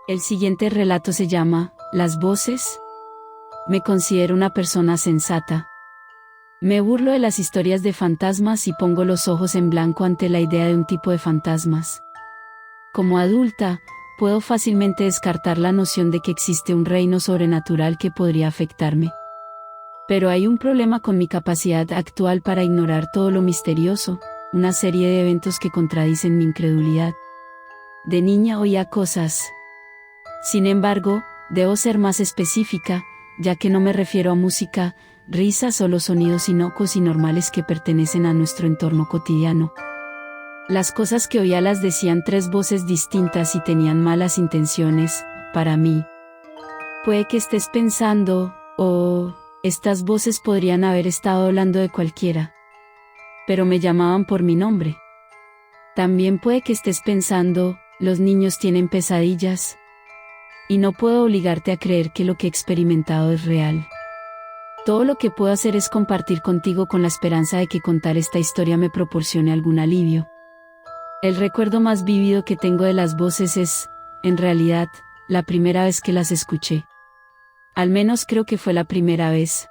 El siguiente relato se llama Las voces. Me considero una persona sensata. Me burlo de las historias de fantasmas y pongo los ojos en blanco ante la idea de un tipo de fantasmas. Como adulta, puedo fácilmente descartar la noción de que existe un reino sobrenatural que podría afectarme. Pero hay un problema con mi capacidad actual para ignorar todo lo misterioso, una serie de eventos que contradicen mi incredulidad. De niña oía cosas. Sin embargo, debo ser más específica, ya que no me refiero a música, risas o los sonidos inocuos y normales que pertenecen a nuestro entorno cotidiano. Las cosas que oía las decían tres voces distintas y tenían malas intenciones, para mí. Puede que estés pensando, estas voces podrían haber estado hablando de cualquiera. Pero me llamaban por mi nombre. También puede que estés pensando, los niños tienen pesadillas. Y no puedo obligarte a creer que lo que he experimentado es real. Todo lo que puedo hacer es compartir contigo con la esperanza de que contar esta historia me proporcione algún alivio. El recuerdo más vívido que tengo de las voces es, en realidad, la primera vez que las escuché. Al menos creo que fue la primera vez.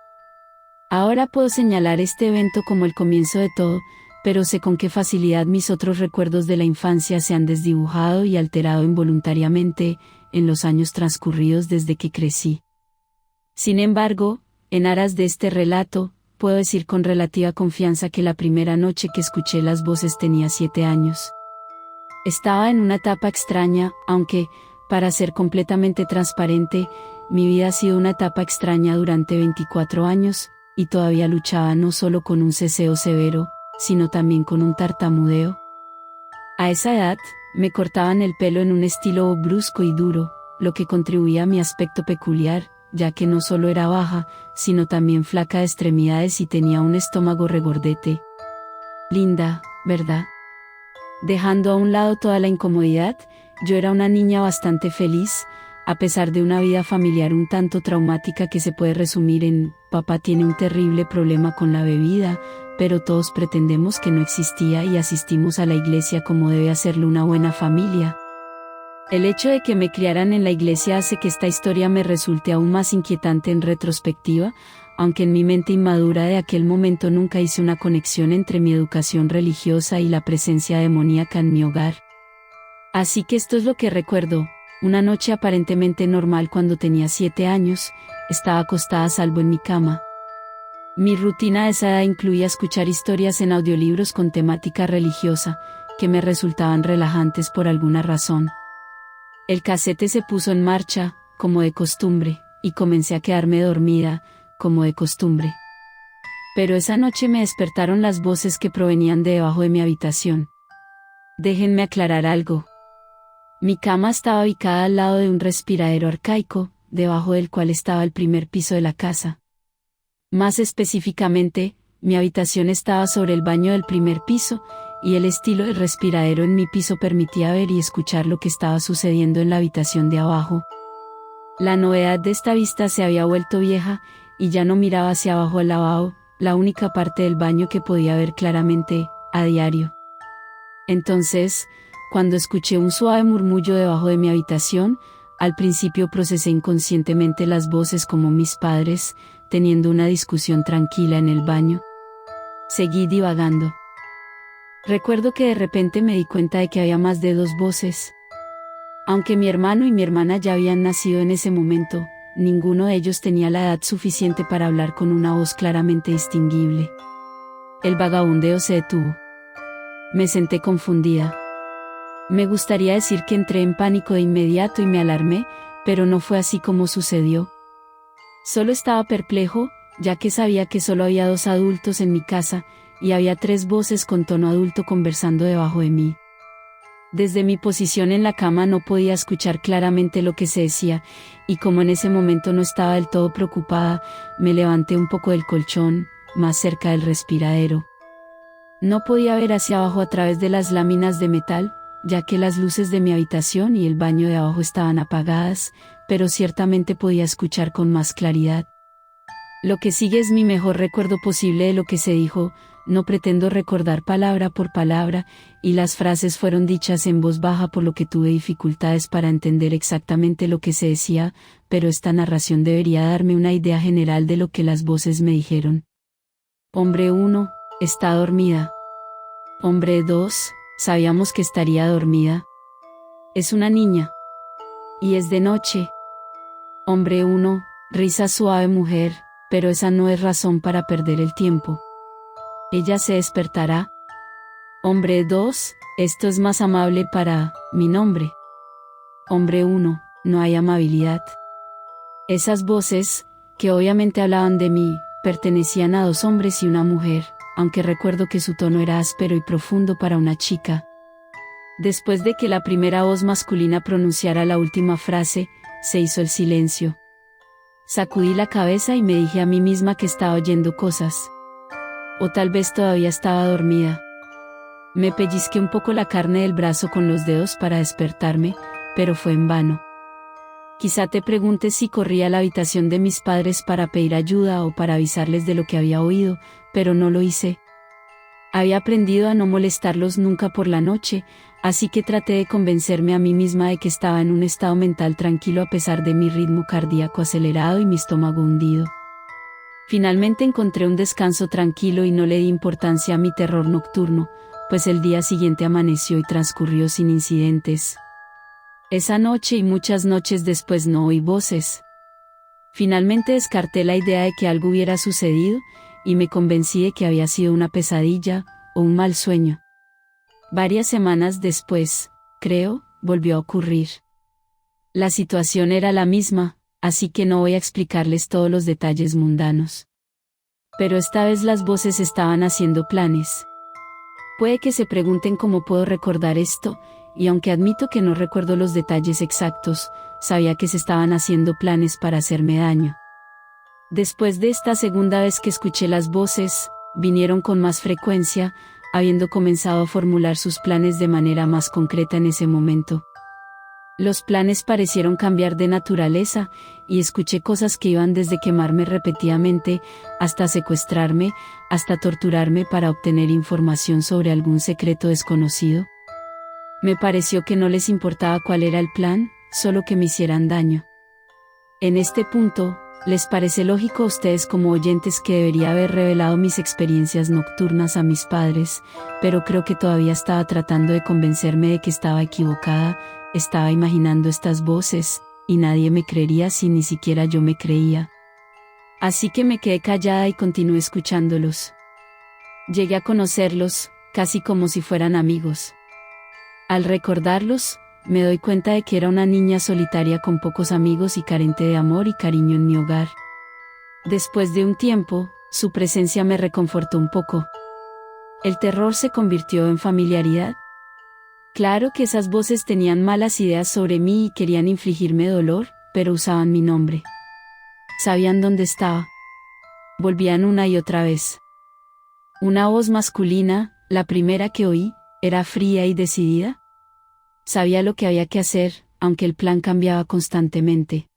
Ahora puedo señalar este evento como el comienzo de todo, pero sé con qué facilidad mis otros recuerdos de la infancia se han desdibujado y alterado involuntariamente en los años transcurridos desde que crecí. Sin embargo, en aras de este relato, puedo decir con relativa confianza que la primera noche que escuché las voces tenía 7 años. Estaba en una etapa extraña, aunque, para ser completamente transparente, mi vida ha sido una etapa extraña durante 24 años, y todavía luchaba no solo con un ceseo severo, sino también con un tartamudeo. A esa edad, me cortaban el pelo en un estilo brusco y duro, lo que contribuía a mi aspecto peculiar, ya que no solo era baja, sino también flaca de extremidades y tenía un estómago regordete. Linda, ¿verdad? Dejando a un lado toda la incomodidad, yo era una niña bastante feliz, a pesar de una vida familiar un tanto traumática que se puede resumir en, papá tiene un terrible problema con la bebida, pero todos pretendemos que no existía y asistimos a la iglesia como debe hacerlo una buena familia. El hecho de que me criaran en la iglesia hace que esta historia me resulte aún más inquietante en retrospectiva, aunque en mi mente inmadura de aquel momento nunca hice una conexión entre mi educación religiosa y la presencia demoníaca en mi hogar. Así que esto es lo que recuerdo. Una noche aparentemente normal cuando tenía 7 años, estaba acostada a salvo en mi cama. Mi rutina de esa edad incluía escuchar historias en audiolibros con temática religiosa, que me resultaban relajantes por alguna razón. El casete se puso en marcha, como de costumbre, y comencé a quedarme dormida, como de costumbre. Pero esa noche me despertaron las voces que provenían de debajo de mi habitación. Déjenme aclarar algo. Mi cama estaba ubicada al lado de un respiradero arcaico, debajo del cual estaba el primer piso de la casa. Más específicamente, mi habitación estaba sobre el baño del primer piso, y el estilo del respiradero en mi piso permitía ver y escuchar lo que estaba sucediendo en la habitación de abajo. La novedad de esta vista se había vuelto vieja, y ya no miraba hacia abajo al lavabo, la única parte del baño que podía ver claramente, a diario. Entonces, cuando escuché un suave murmullo debajo de mi habitación, al principio procesé inconscientemente las voces como mis padres, teniendo una discusión tranquila en el baño. Seguí divagando. Recuerdo que de repente me di cuenta de que había más de 2 voces. Aunque mi hermano y mi hermana ya habían nacido en ese momento, ninguno de ellos tenía la edad suficiente para hablar con una voz claramente distinguible. El vagabundeo se detuvo. Me senté confundida. Me gustaría decir que entré en pánico de inmediato y me alarmé, pero no fue así como sucedió. Solo estaba perplejo, ya que sabía que solo había 2 adultos en mi casa, y había 3 voces con tono adulto conversando debajo de mí. Desde mi posición en la cama no podía escuchar claramente lo que se decía, y como en ese momento no estaba del todo preocupada, me levanté un poco del colchón, más cerca del respiradero. No podía ver hacia abajo a través de las láminas de metal, ya que las luces de mi habitación y el baño de abajo estaban apagadas, pero ciertamente podía escuchar con más claridad. Lo que sigue es mi mejor recuerdo posible de lo que se dijo, no pretendo recordar palabra por palabra, y las frases fueron dichas en voz baja por lo que tuve dificultades para entender exactamente lo que se decía, pero esta narración debería darme una idea general de lo que las voces me dijeron. Hombre 1, está dormida. Hombre 2, sabíamos que estaría dormida. Es una niña. Y es de noche. Hombre 1, risa suave mujer, pero esa no es razón para perder el tiempo. Ella se despertará. Hombre 2, esto es más amable para mi nombre. Hombre 1, no hay amabilidad. Esas voces, que obviamente hablaban de mí, pertenecían a 2 hombres y una mujer, aunque recuerdo que su tono era áspero y profundo para una chica. Después de que la primera voz masculina pronunciara la última frase, se hizo el silencio. Sacudí la cabeza y me dije a mí misma que estaba oyendo cosas. O tal vez todavía estaba dormida. Me pellizqué un poco la carne del brazo con los dedos para despertarme, pero fue en vano. Quizá te preguntes si corrí a la habitación de mis padres para pedir ayuda o para avisarles de lo que había oído, pero no lo hice. Había aprendido a no molestarlos nunca por la noche, así que traté de convencerme a mí misma de que estaba en un estado mental tranquilo a pesar de mi ritmo cardíaco acelerado y mi estómago hundido. Finalmente encontré un descanso tranquilo y no le di importancia a mi terror nocturno, pues el día siguiente amaneció y transcurrió sin incidentes. Esa noche y muchas noches después no oí voces. Finalmente descarté la idea de que algo hubiera sucedido, y me convencí de que había sido una pesadilla, o un mal sueño. Varias semanas después, creo, volvió a ocurrir. La situación era la misma, así que no voy a explicarles todos los detalles mundanos. Pero esta vez las voces estaban haciendo planes. Puede que se pregunten cómo puedo recordar esto, y aunque admito que no recuerdo los detalles exactos, sabía que se estaban haciendo planes para hacerme daño. Después de esta segunda vez que escuché las voces, vinieron con más frecuencia, habiendo comenzado a formular sus planes de manera más concreta en ese momento. Los planes parecieron cambiar de naturaleza, y escuché cosas que iban desde quemarme repetidamente, hasta secuestrarme, hasta torturarme para obtener información sobre algún secreto desconocido. Me pareció que no les importaba cuál era el plan, solo que me hicieran daño. En este punto, ¿les parece lógico a ustedes como oyentes que debería haber revelado mis experiencias nocturnas a mis padres, pero creo que todavía estaba tratando de convencerme de que estaba equivocada? Estaba imaginando estas voces, y nadie me creería si ni siquiera yo me creía. Así que me quedé callada y continué escuchándolos. Llegué a conocerlos, casi como si fueran amigos. Al recordarlos, me doy cuenta de que era una niña solitaria con pocos amigos y carente de amor y cariño en mi hogar. Después de un tiempo, su presencia me reconfortó un poco. El terror se convirtió en familiaridad. Claro que esas voces tenían malas ideas sobre mí y querían infligirme dolor, pero usaban mi nombre. Sabían dónde estaba. Volvían una y otra vez. Una voz masculina, la primera que oí, era fría y decidida. Sabía lo que había que hacer, aunque el plan cambiaba constantemente.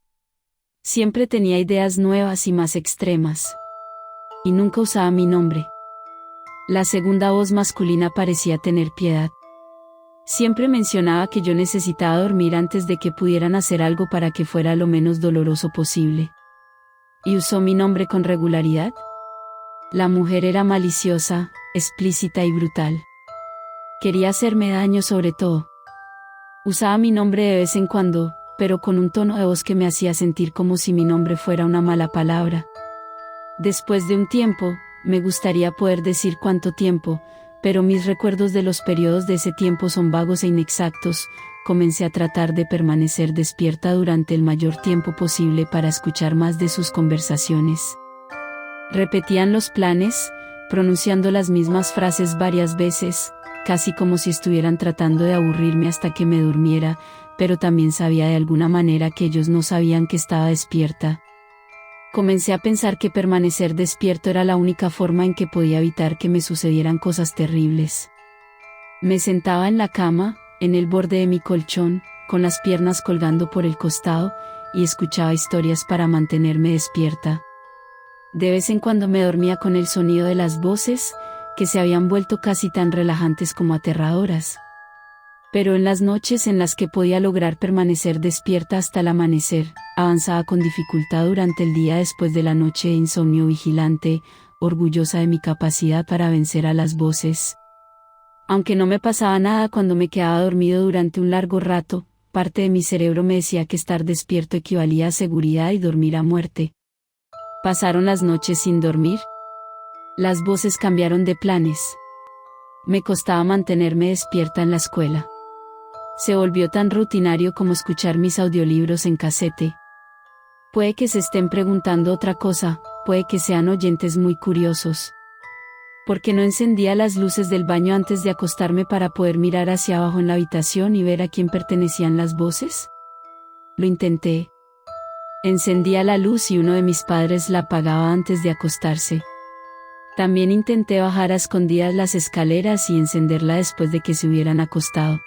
Siempre tenía ideas nuevas y más extremas. Y nunca usaba mi nombre. La segunda voz masculina parecía tener piedad. Siempre mencionaba que yo necesitaba dormir antes de que pudieran hacer algo para que fuera lo menos doloroso posible. ¿Y usó mi nombre con regularidad? La mujer era maliciosa, explícita y brutal. Quería hacerme daño sobre todo. Usaba mi nombre de vez en cuando, pero con un tono de voz que me hacía sentir como si mi nombre fuera una mala palabra. Después de un tiempo, me gustaría poder decir cuánto tiempo, pero mis recuerdos de los periodos de ese tiempo son vagos e inexactos. Comencé a tratar de permanecer despierta durante el mayor tiempo posible para escuchar más de sus conversaciones. Repetían los planes, pronunciando las mismas frases varias veces, casi como si estuvieran tratando de aburrirme hasta que me durmiera, pero también sabía de alguna manera que ellos no sabían que estaba despierta. Comencé a pensar que permanecer despierto era la única forma en que podía evitar que me sucedieran cosas terribles. Me sentaba en la cama, en el borde de mi colchón, con las piernas colgando por el costado, y escuchaba historias para mantenerme despierta. De vez en cuando me dormía con el sonido de las voces, que se habían vuelto casi tan relajantes como aterradoras. Pero en las noches en las que podía lograr permanecer despierta hasta el amanecer, avanzaba con dificultad durante el día después de la noche de insomnio vigilante, orgullosa de mi capacidad para vencer a las voces. Aunque no me pasaba nada cuando me quedaba dormido durante un largo rato, parte de mi cerebro me decía que estar despierto equivalía a seguridad y dormir a muerte. Pasaron las noches sin dormir. Las voces cambiaron de planes. Me costaba mantenerme despierta en la escuela. Se volvió tan rutinario como escuchar mis audiolibros en casete. Puede que se estén preguntando otra cosa, puede que sean oyentes muy curiosos. ¿Por qué no encendía las luces del baño antes de acostarme para poder mirar hacia abajo en la habitación y ver a quién pertenecían las voces? Lo intenté. Encendía la luz y uno de mis padres la apagaba antes de acostarse. También intenté bajar a escondidas las escaleras y encenderla después de que se hubieran acostado.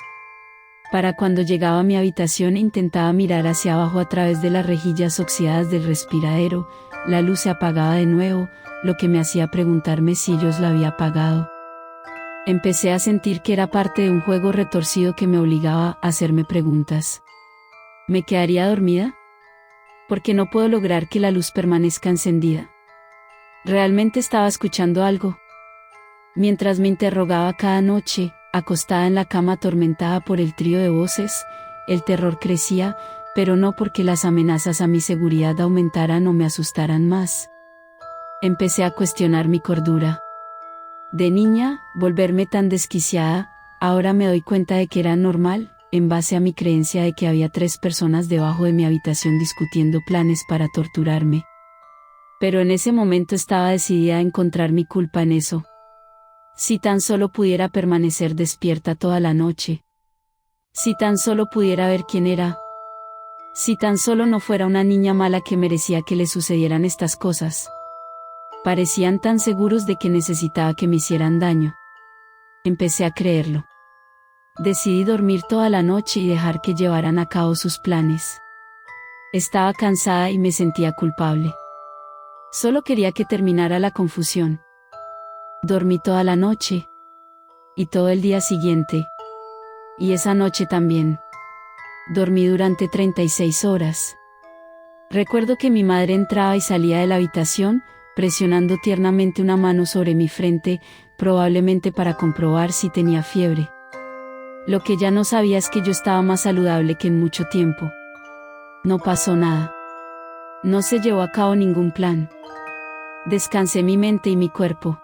Para cuando llegaba a mi habitación intentaba mirar hacia abajo a través de las rejillas oxidadas del respiradero, la luz se apagaba de nuevo, lo que me hacía preguntarme si yo la había apagado. Empecé a sentir que era parte de un juego retorcido que me obligaba a hacerme preguntas. ¿Me quedaría dormida? ¿Por qué no puedo lograr que la luz permanezca encendida? ¿Realmente estaba escuchando algo? Mientras me interrogaba cada noche, acostada en la cama atormentada por el trío de voces, el terror crecía, pero no porque las amenazas a mi seguridad aumentaran o me asustaran más. Empecé a cuestionar mi cordura. De niña, volverme tan desquiciada, ahora me doy cuenta de que era normal, en base a mi creencia de que había 3 personas debajo de mi habitación discutiendo planes para torturarme. Pero en ese momento estaba decidida a encontrar mi culpa en eso. Si tan solo pudiera permanecer despierta toda la noche. Si tan solo pudiera ver quién era. Si tan solo no fuera una niña mala que merecía que le sucedieran estas cosas. Parecían tan seguros de que necesitaba que me hicieran daño. Empecé a creerlo. Decidí dormir toda la noche y dejar que llevaran a cabo sus planes. Estaba cansada y me sentía culpable. Solo quería que terminara la confusión. Dormí toda la noche. Y todo el día siguiente. Y esa noche también. Dormí durante 36 horas. Recuerdo que mi madre entraba y salía de la habitación, presionando tiernamente una mano sobre mi frente, probablemente para comprobar si tenía fiebre. Lo que ya no sabía es que yo estaba más saludable que en mucho tiempo. No pasó nada. No se llevó a cabo ningún plan. Descansé mi mente y mi cuerpo.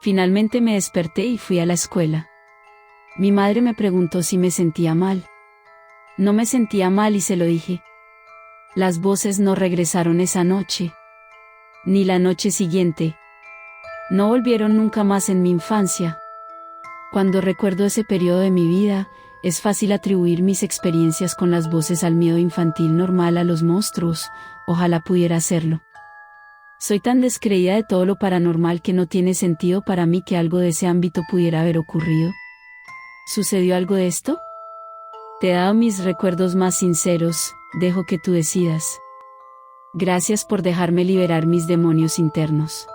Finalmente me desperté y fui a la escuela. Mi madre me preguntó si me sentía mal. No me sentía mal y se lo dije. Las voces no regresaron esa noche. Ni la noche siguiente. No volvieron nunca más en mi infancia. Cuando recuerdo ese periodo de mi vida, es fácil atribuir mis experiencias con las voces al miedo infantil normal a los monstruos, ojalá pudiera hacerlo. Soy tan descreída de todo lo paranormal que no tiene sentido para mí que algo de ese ámbito pudiera haber ocurrido. ¿Sucedió algo de esto? Te he dado mis recuerdos más sinceros, dejo que tú decidas. Gracias por dejarme liberar mis demonios internos.